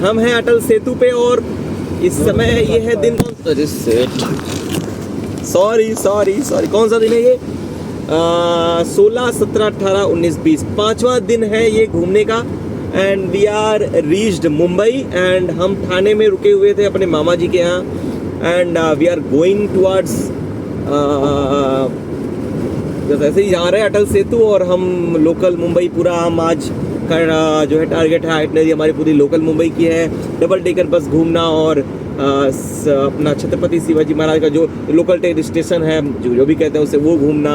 हम हैं अटल सेतु पे और इस समय ये है दिन सॉरी कौन सा दिन है ये? 16, 17, 18, 19, 20 5वां दिन है ये घूमने का। And we are reached Mumbai and हम थाने में रुके हुए थे अपने मामा जी के यहाँ। And we are going towards ऐसे ही जा रहे हैं अटल सेतु। और हम लोकल मुंबई पूरा हम आज का जो है टारगेट है आइटनरी हमारी पूरी लोकल मुंबई की है। डबल डेकर बस घूमना और अपना छत्रपति शिवाजी महाराज का जो लोकल ट्रेन स्टेशन है जो भी कहते हैं उसे वो घूमना,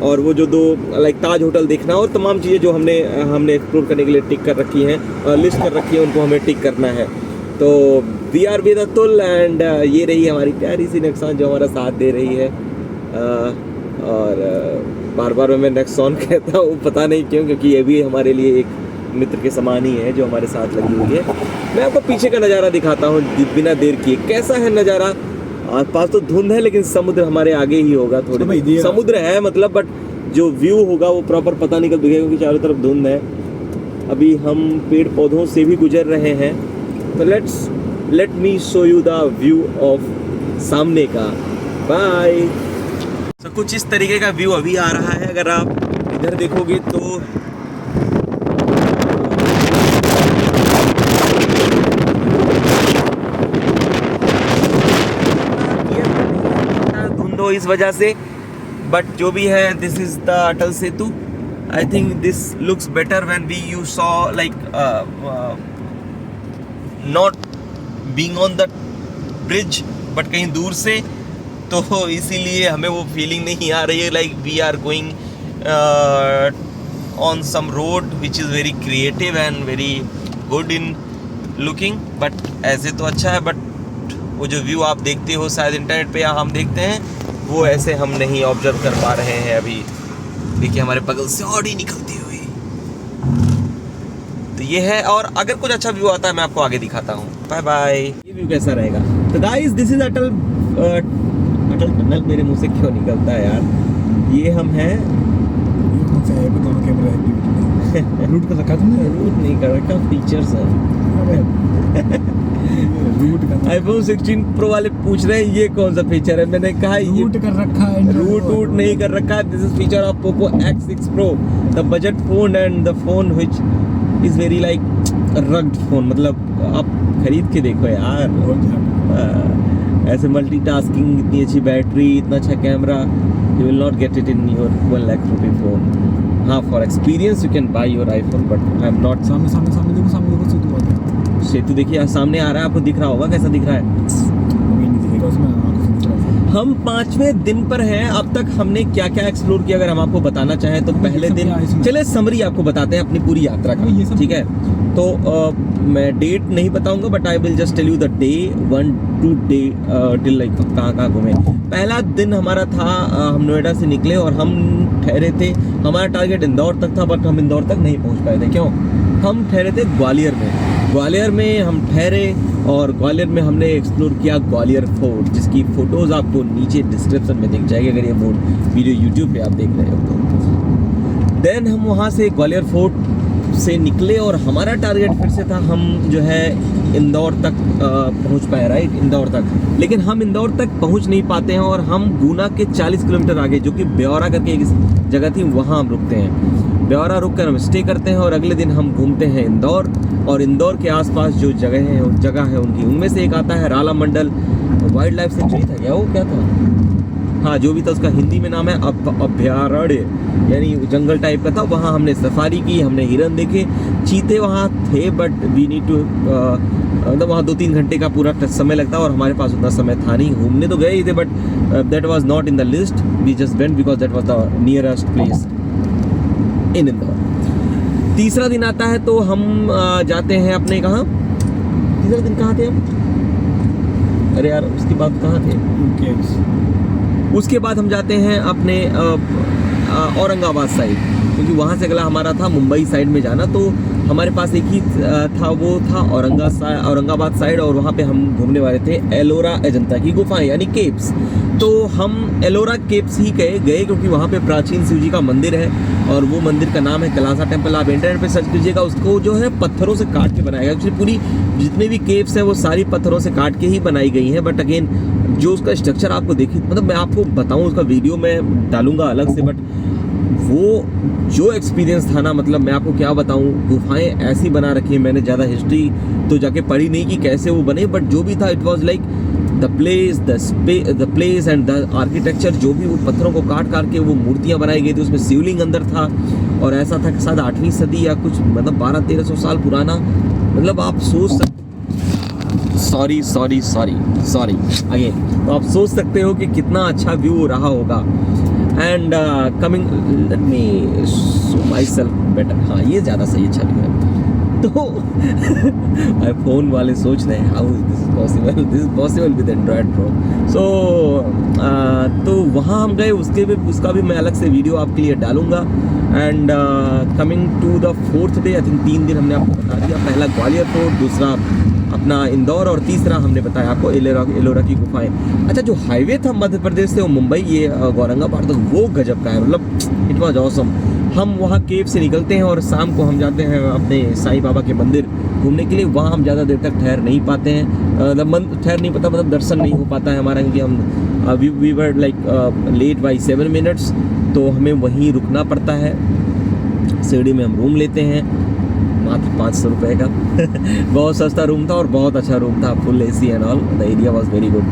और वो जो दो लाइक ताज होटल देखना, और तमाम चीज़ें जो हमने एक्सप्लोर करने के लिए टिक कर रखी हैं, लिस्ट कर रखी है, उनको हमें टिक करना है। तो we are with Atul and ये रही हमारी प्यारी सी नेक्सॉन जो हमारा साथ दे रही है। और बार बार मैं नेक्सॉन कहता हूँ, पता नहीं क्यों, क्योंकि ये भी हमारे लिए एक मित्र के समान ही है जो हमारे साथ लगी हुई है। मैं आपको पीछे का नज़ारा दिखाता हूँ बिना देर किए। कैसा है नज़ारा? आस पास तो धुंध है लेकिन समुद्र हमारे आगे ही होगा। थोड़ी समुद्र है मतलब, बट जो व्यू होगा वो प्रॉपर पता नहीं कब दिखेगा क्योंकि चारों तरफ धुंध है। अभी हम पेड़ पौधों से भी गुजर रहे हैं। तो let me show you the view of सामने का। बाय। तो कुछ इस तरीके का व्यू अभी आ रहा है। अगर आप इधर देखोगे तो धुंध हो इस वजह से, बट जो भी है this is the Atal Setu. I think this looks better when we you saw like not being on the bridge but कहीं दूर से, तो इसीलिए हमें वो फीलिंग नहीं आ रही है like we are going on some road which is very creative and very good in looking. But ऐसे तो अच्छा है, बट वो जो व्यू आप देखते हो शायद इंटरनेट पे या हम देखते हैं वो ऐसे हम नहीं ऑब्जर्व कर पा रहे हैं अभी। देखिए हमारे बगल से ऑडी निकलती हुई। तो ये है, और अगर कुछ अच्छा व्यू आता है मैं आपको आगे दिखाता हूँ। Bye bye. ये व्यू कैसा रहेगा? तो guys this is Atal tunnel. मेरे मुंह से क्यों निकलता है यार? ये हम हैं। दोनों कैमरा रूट कर रखा तुमने? रूट नहीं कर रखा, फीचर्स है। iPhone 16 Pro वाले पूछ रहे हैं ये कौन सा फीचर है। मैंने कहा ये रूट कर रखा है। रूट नहीं कर रखा। This is feature of Poco X6 Pro, the budget phone and the phone which is very like rugged phone. मतलब आप खरीद के देखो यार। ऐसे मल्टीटास्किंग, इतनी अच्छी बैटरी, इतना अच्छा camera, you will not get it in your 1 lakh रुपये फोन। हाँ, for experience you can buy your iPhone, but I am not. सामने देखो सेतु आ गया। सेतु देखिए सामने आ रहा है, आपको दिख रहा होगा। कैसा दिख रहा है? नहीं दिखेगा उसमें। हम 5वें दिन पर हैं। अब तक हमने क्या क्या एक्सप्लोर किया अगर हम आपको बताना चाहें तो पहले दिन, चले समरी आपको बताते हैं अपनी पूरी यात्रा का, ठीक है? तो मैं डेट नहीं बताऊंगा but I will just tell you the day 1 to day till like कहाँ घूमे। पहला दिन हमारा था, हम नोएडा से निकले और हम ठहरे थे, हमारा टारगेट इंदौर तक था बट हम इंदौर तक नहीं पहुंच पाए थे। क्यों? हम ठहरे थे ग्वालियर में। ग्वालियर में हम ठहरे और ग्वालियर में हमने एक्सप्लोर किया ग्वालियर फोर्ट, जिसकी फ़ोटोज़ आपको नीचे डिस्क्रिप्शन में दिख जाएगी अगर ये वीडियो यूट्यूब पे आप देख रहे हो तो। देन हम वहाँ से ग्वालियर फोर्ट से निकले और हमारा टारगेट फिर से था हम जो है इंदौर तक पहुँच पाए, राइट? इंदौर तक। लेकिन हम इंदौर तक पहुँच नहीं पाते हैं और हम गुना के 40 किलोमीटर आगे जो कि ब्यौरा करके एक जगह थी वहाँ हम रुकते हैं। ब्यौरा रुक कर हम स्टे करते हैं और अगले दिन हम घूमते हैं इंदौर। और इंदौर के आसपास जो जगह है उनकी, उनमें से एक आता है राला मंडल वाइल्ड लाइफ सेंचुरी था क्या? वो क्या था? हाँ, जो भी था उसका हिंदी में नाम है अभयारण्य, यानी जंगल टाइप का था। वहाँ हमने सफारी की, हमने हिरन देखे, चीते वहाँ थे बट वी नीड टू मतलब वहाँ 2-3 घंटे का पूरा समय लगता और हमारे पास उतना समय था नहीं। घूमने तो गए ही थे but that was not in the list. We just went because that was the nearest place in Indore. तीसरा दिन आता है तो हम जाते हैं अपने कहाँ? तीसरा दिन कहाँ थे हम? अरे यार उसके बाद कहाँ थे? उसके बाद हम जाते हैं अपने औरंगाबाद साइड, क्योंकि वहाँ से अगला हमारा था मुंबई साइड में जाना। तो हमारे पास एक ही था, वो था औरंगाबाद साइड, और वहाँ पे हम घूमने वाले थे एलोरा अजंता की गुफाएं यानी केव्स। तो हम एलोरा केव्स ही गए क्योंकि वहाँ पे प्राचीन शिव जी का मंदिर है, और वो मंदिर का नाम है कैलासा टेम्पल। आप इंटरनेट पे सर्च कीजिएगा, उसको जो है पत्थरों से काट के बनाया गया। एक्चुअली पूरी जितने भी केव्स हैं वो सारी पत्थरों से काट के ही बनाई गई हैं, बट अगेन जो उसका स्ट्रक्चर आपको देखिए, मतलब मैं आपको बताऊँ, उसका वीडियो मैं डालूंगा अलग से, बट वो जो एक्सपीरियंस था ना, मतलब मैं आपको क्या बताऊं, गुफाएं ऐसी बना रखी है। मैंने ज़्यादा हिस्ट्री तो जाके पढ़ी नहीं कि कैसे वो बने, बट जो भी था it was like the place and the architecture. जो भी वो पत्थरों को काट के वो मूर्तियां बनाई गई थी, उसमें शिवलिंग अंदर था, और ऐसा था कि शायद 8वीं सदी या कुछ, मतलब 1200-1300 साल पुराना। मतलब आप सोच सकते, सॉरी अगेन, तो आप सोच सकते हो कि कितना अच्छा व्यू रहा होगा। And coming, let me show my self better. हाँ, ये ज़्यादा सही अच्छा व्यू है। तो आईफोन वाले सोच रहे हैं how this is possible with Android pro. So तो वहाँ हम गए, उसका भी मैं अलग से वीडियो आपके लिए डालूंगा। And coming to the 4th day, I think 3 दिन हमने आपको बता दिया। पहला ग्वालियर फोर्ट, दूसरा अपना इंदौर, और तीसरा हमने बताया आपको एलोरा की गुफाएं। अच्छा, जो हाईवे था मध्य प्रदेश से वो मुंबई, ये औरंगाबाद तक, वो गजब का है, मतलब इट वाज ऑसम। हम वहाँ केव से निकलते हैं और शाम को हम जाते हैं अपने साईं बाबा के मंदिर घूमने के लिए। वहाँ हम ज़्यादा देर तक ठहर नहीं पाते हैं, ठहर नहीं पाता, मतलब दर्शन नहीं हो पाता है हमारा, क्योंकि हम we were like late by 7 minutes, तो हमें वहीं रुकना पड़ता है। सीढ़ी में हम रूम लेते हैं, मात्र 500 रुपये का बहुत सस्ता रूम था और बहुत अच्छा रूम था, full AC and all. The area was very good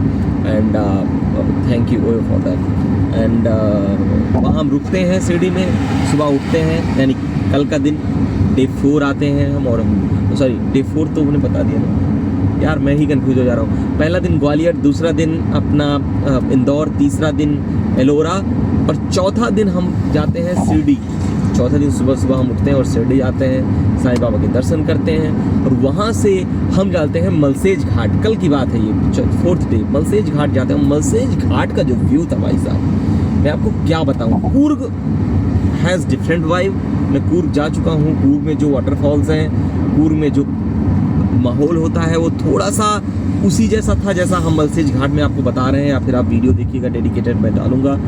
and thank you for that. And वहाँ हम रुकते हैं सीढ़ी में, सुबह उठते हैं, यानी कल का दिन डे 4 आते हैं हम, और सॉरी डे 4 तो उन्हें बता दिया ना यार, मैं ही कंफ्यूज हो जा रहा हूँ। पहला दिन ग्वालियर, दूसरा दिन अपना इंदौर, तीसरा दिन एलोरा, और चौथा दिन हम जाते हैं शिरडी। चौथा दिन सुबह हम उठते हैं और शिरडी जाते हैं, साईं बाबा के दर्शन करते हैं, और वहाँ से हम जाते हैं मलसेज घाट। कल की बात है ये, 4th डे मलसेज घाट जाते हैं। मलसेज घाट का जो व्यू था भाई साहब, मैं आपको क्या बताऊँ। Coorg has different vibe. मैं कूर्ग जा चुका हूँ। कूर्ग में जो वाटरफॉल्स हैं, कूर्ग में जो माहौल होता है, वो थोड़ा सा उसी जैसा था जैसा हम मलसेज घाट में आपको बता रहे हैं, या फिर आप वीडियो देखिएगा, डेडिकेटेड मैं डालूंगा।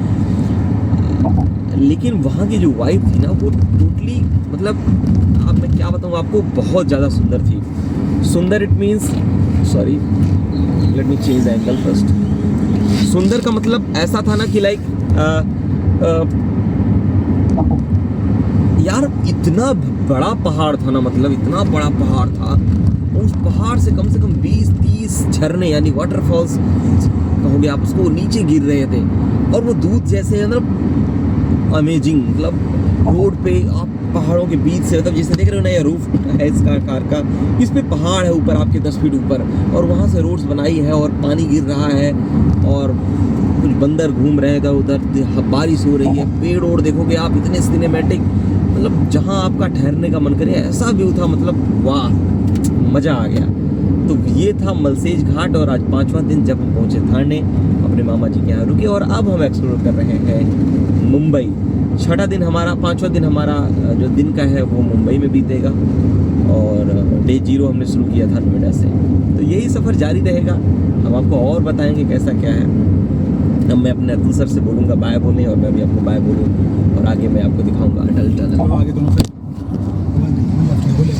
लेकिन वहाँ की जो वाइब थी ना, वो टोटली, मतलब अब मैं क्या बताऊँ आपको, बहुत ज़्यादा सुंदर थी। सुंदर it means, sorry let me change angle first. सुंदर का मतलब ऐसा था ना कि लाइक यार इतना बड़ा पहाड़ था ना, मतलब इतना बड़ा पहाड़ था, उस पहाड़ से कम 20-30 झरने यानी वाटरफॉल्स कहोगे आप उसको, नीचे गिर रहे थे, और वो दूध जैसे, मतलब अमेजिंग। मतलब रोड पे आप पहाड़ों के बीच से, मतलब जैसे देख रहे हो ना, ये रूफ है इसका कार का, इस पे पहाड़ है ऊपर आपके 10 फीट ऊपर, और वहाँ से रोड्स बनाई है और पानी गिर रहा है, और कुछ बंदर घूम रहे हैं उधर, बारिश हो रही है, पेड़ ओड़ देखोगे आप, इतने सिनेमैटिक, मतलब जहाँ आपका ठहरने का मन करे ऐसा व्यू था, मतलब वाह, मज़ा आ गया। तो ये था मलसेज घाट, और आज 5वां दिन जब हम पहुँचे थाने, अपने मामा जी के यहाँ रुके, और अब हम एक्सप्लोर कर रहे हैं मुंबई। 6वां दिन हमारा, 5वां दिन हमारा जो दिन का है वो मुंबई में बीतेगा, और डे 0 हमने शुरू किया था नोएडा से। तो यही सफ़र जारी रहेगा, हम आपको और बताएंगे कैसा क्या है। अब मैं अपने अतुल सर से बोलूँगा बाय बोलें, और मैं भी आपको बाय बोलूँ, और आगे मैं आपको दिखाऊँगा अटल टनल। आगे दोनों से बोले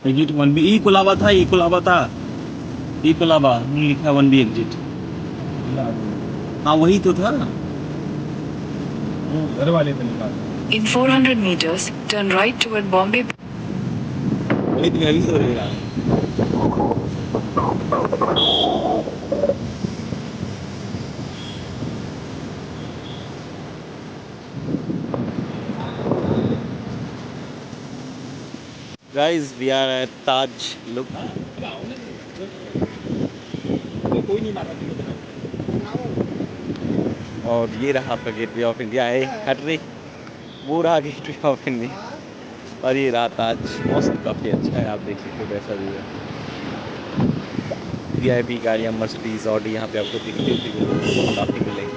एग्जिट 1B ई कोलाबा था, ई कोलाबा था, ई कोलाबा लिखा 1B एग्जिट। हाँ वही तो था। घर वाले पे निकाल। In 400 meters, turn right toward Bombay. वही तो मैं भी सोच रहा हूँ। Guys, we are at Taj. Look. कोई नहीं मारा तुझे। और ये रहा आपका गेटवे ऑफ इंडिया है, हट रही वो रहा गेटवे ऑफ इंडिया, और ये रहा ताज। मौसम काफ़ी अच्छा है, आप देख सकते हो कैसा व्यू है। VIP गाड़ियाँ मर्सिडीज ऑडी यहाँ पे आपको दिखती होती है, काफ़ी मिलेगी।